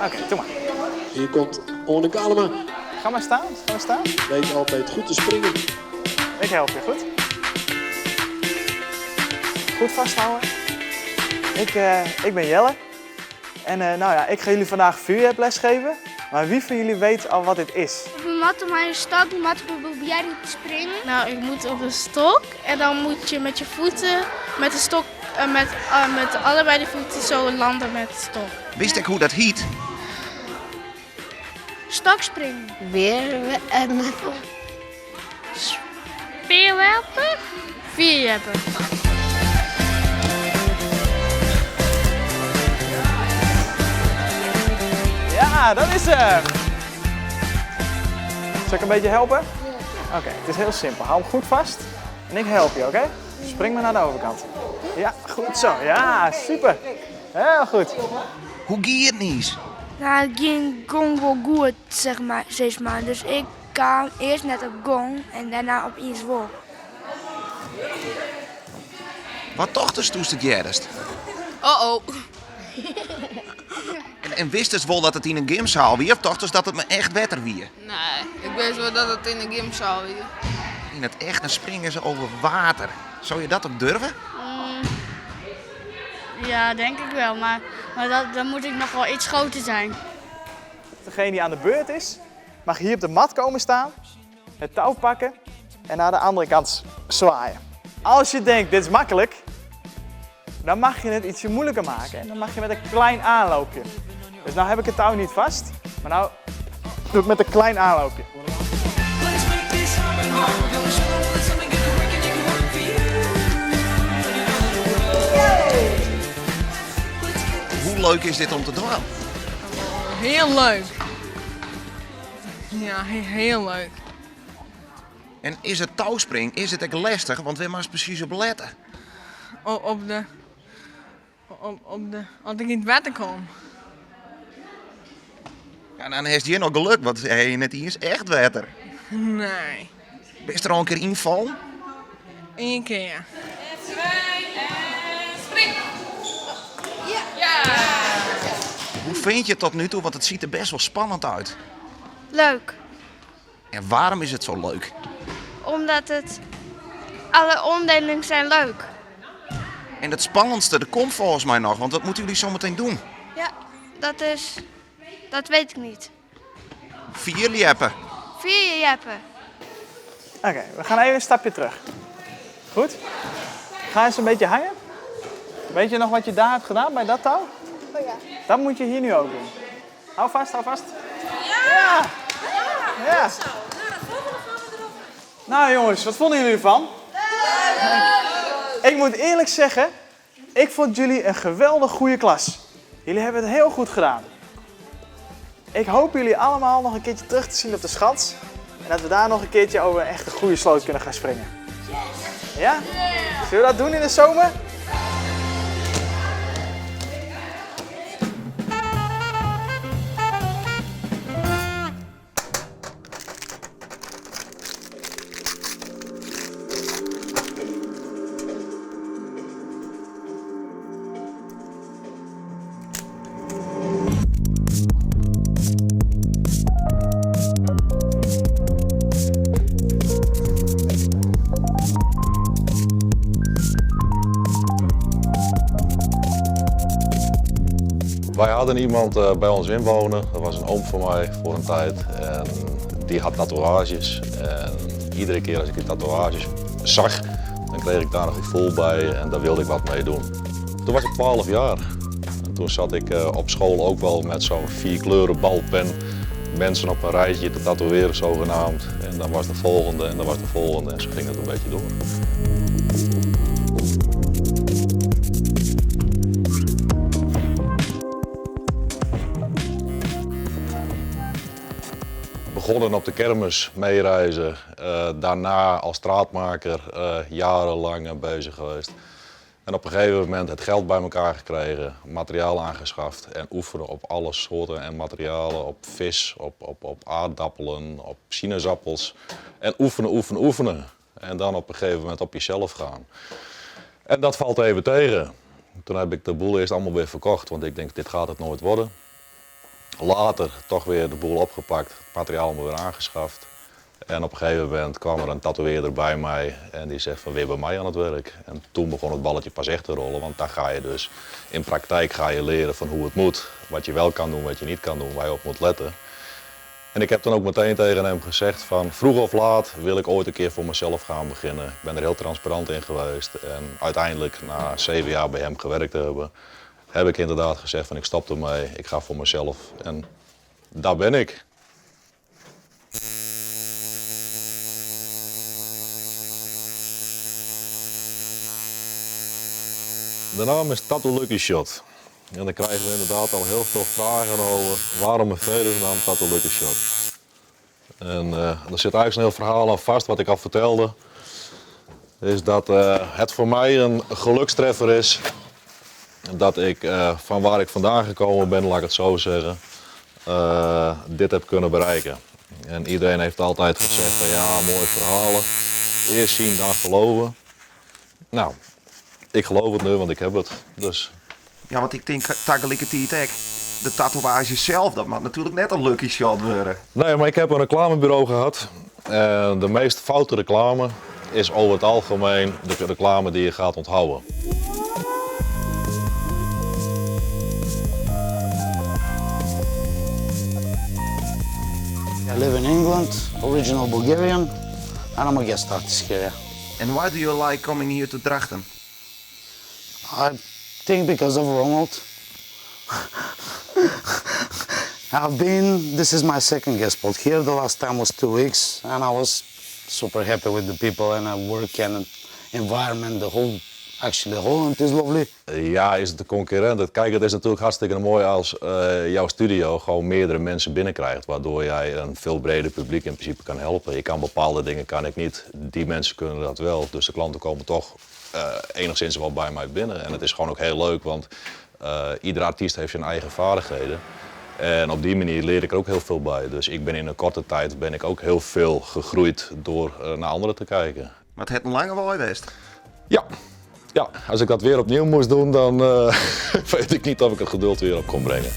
Oké, doe maar. Hier komt Orne Kalema. Ga maar staan, ga maar staan. Weet altijd goed te springen. Ik help je, goed? Goed vasthouden. Ik ben Jelle. En nou ja, ik ga jullie vandaag vuurwerkles geven. Maar wie van jullie weet al wat dit is? Op een mat om aan je stok, een mat probeer jij te springen. Nou, je moet op een stok en dan moet je met je voeten, met de stok, met allebei de voeten zo landen met de stok. Wist ik hoe dat heet? Stokspringen. Speerwerpen? Vierwerpen. Ja, dat is hem! Zal ik een beetje helpen? Ja. Oké, het is heel simpel. Hou hem goed vast en ik help je, oké? Spring maar naar de overkant. Ja, goed zo. Ja, super. Heel goed. Hoe giet het niet? Nou, het ging gong wel goed, zeg maar. Dus ik kwam eerst net op gong en daarna op iets wol. Wat dochters toen het jerst? Oh. En wist dus wel dat het in een gymzaal wie of dochters dat het me echt wetter wie? Nee, ik wist wel dat het in de gymzaal weer. In het echt dan springen ze over water. Zou je dat ook durven? Ja, denk ik wel, maar dan moet ik nog wel iets groter zijn. Degene die aan de beurt is, mag hier op de mat komen staan, het touw pakken en naar de andere kant zwaaien. Als je denkt, dit is makkelijk, dan mag je het ietsje moeilijker maken. En dan mag je met een klein aanloopje. Dus nou heb ik het touw niet vast, maar nou doe ik met een klein aanloopje. Hoe leuk is dit om te doen? Heel leuk. Ja, heel leuk. En is het touwspring, is het echt lastig, want we moeten precies op letten. Als ik in het water kom. Ja, dan heeft je nog geluk, want hey, net hier is echt water. Nee. Is er al een keer inval? 1 keer. Hoe vind je het tot nu toe? Want het ziet er best wel spannend uit. Leuk, En waarom is het zo leuk? omdat alle onderdelen zijn leuk. En het spannendste, dat komt volgens mij nog, want wat moeten jullie zo meteen doen? Ja, dat weet ik niet. 4 liepen. 4 jeppen. Oké, we gaan even een stapje terug. Goed? Ga eens een beetje hangen. Weet je nog wat je daar hebt gedaan bij dat touw? Oh ja. Dat moet je hier nu ook doen. Hou vast, hou vast. Ja! Ja! Nou jongens, wat vonden jullie ervan? Ik moet eerlijk zeggen, ik vond jullie een geweldig goede klas. Jullie hebben het heel goed gedaan. Ik hoop jullie allemaal nog een keertje terug te zien op de schans. En dat we daar nog een keertje over een echt goede sloot kunnen gaan springen. Ja? Zullen we dat doen in de zomer? Wij hadden iemand bij ons inwonen, dat was een oom van mij voor een tijd. En die had tatoeages. En iedere keer als ik die tatoeages zag, dan kreeg ik daar een gevoel bij en daar wilde ik wat mee doen. Toen was ik 12 jaar. En toen zat ik op school ook wel met zo'n 4 kleuren balpen. Mensen op een rijtje te tatoeëren zogenaamd. En dan was de volgende en dan was de volgende en zo ging het een beetje door. Begonnen op de kermis meereizen, daarna als straatmaker jarenlang bezig geweest. En op een gegeven moment het geld bij elkaar gekregen, materiaal aangeschaft en oefenen op alle soorten en materialen, op vis, op aardappelen, op sinaasappels. En oefenen. En dan op een gegeven moment op jezelf gaan. En dat valt even tegen. Toen heb ik de boel eerst allemaal weer verkocht, want ik denk dit gaat het nooit worden. Later toch weer de boel opgepakt, het materiaal weer aangeschaft. En op een gegeven moment kwam er een tatoeëerder bij mij en die zegt van weer bij mij aan het werk. En toen begon het balletje pas echt te rollen, want dan ga je dus in praktijk leren van hoe het moet. Wat je wel kan doen, wat je niet kan doen, waar je op moet letten. En ik heb dan ook meteen tegen hem gezegd van vroeg of laat wil ik ooit een keer voor mezelf gaan beginnen. Ik ben er heel transparant in geweest en uiteindelijk na 7 jaar bij hem gewerkt te hebben, heb ik inderdaad gezegd van ik stop ermee, ik ga voor mezelf en daar ben ik. De naam is Tattoo Lucky Shot. En dan krijgen we inderdaad al heel veel vragen over waarom een vredesnaam Tattoo Lucky Shot. En er zit eigenlijk een heel verhaal aan vast wat ik al vertelde. Is dat het voor mij een gelukstreffer is dat ik van waar ik vandaan gekomen ben, laat ik het zo zeggen, dit heb kunnen bereiken. En iedereen heeft altijd gezegd van ja, mooie verhalen. Eerst zien, dan geloven. Nou, ik geloof het nu, want ik heb het. Dus. Ja, want ik denk tegelijkertijd de tatoeage zelf, dat mag natuurlijk net een lucky shot worden. Nee, maar ik heb een reclamebureau gehad. En de meest foute reclame is over het algemeen de reclame die je gaat onthouden. I live in England, original Bulgarian, and I'm a guest artist here. And why do you like coming here to Drachten? I think because of Ronald. This is my second guest spot here. The last time was 2 weeks, and I was super happy with the people and the work and environment. The Holland is lovely. Ja, is het de concurrent? Kijk, het is natuurlijk hartstikke mooi als jouw studio gewoon meerdere mensen binnenkrijgt, waardoor jij een veel breder publiek in principe kan helpen. Ik kan bepaalde dingen kan ik niet, die mensen kunnen dat wel. Dus de klanten komen toch enigszins wel bij mij binnen. En het is gewoon ook heel leuk, want iedere artiest heeft zijn eigen vaardigheden. En op die manier leer ik er ook heel veel bij. Dus ik ben in een korte tijd ook heel veel gegroeid door naar anderen te kijken. Maar het heeft een lange waai geweest. Ja. Ja, als ik dat weer opnieuw moest doen, dan weet ik niet of ik het geduld weer op kon brengen.